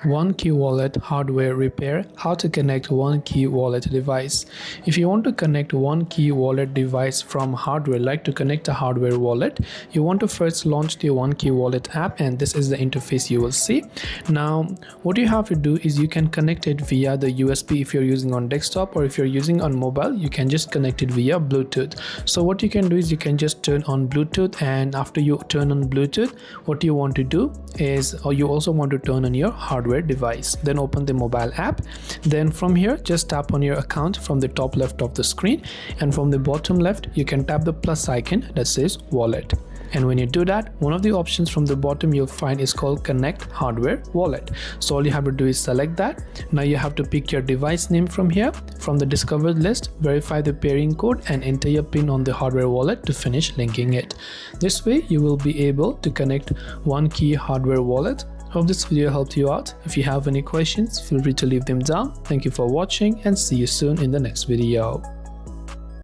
OneKey Wallet hardware repair. How to connect OneKey Wallet device. If you want to connect OneKey Wallet device from hardware, like to connect a hardware wallet, you want to first launch the OneKey Wallet app, and this is the interface you will see. Now what you have to do is you can connect it via the USB if you're using on desktop, or if you're using on mobile you can just connect it via Bluetooth. So what you can do is you can just turn on Bluetooth, and after you turn on Bluetooth, what you want to do is, or you also want to turn on your hardware device, then open the mobile app. Then from here just tap on your account from the top left of the screen, and from the bottom left you can tap the plus icon that says wallet. And when you do that, one of the options from the bottom you'll find is called connect hardware wallet. So all you have to do is select that. Now you have to pick your device name from here, from the discovered list, verify the pairing code and enter your pin on the hardware wallet to finish linking it. This way you will be able to connect OneKey hardware wallet. Hope this video helped you out. If you have any questions, feel free to leave them down. Thank you for watching and see you soon in the next video.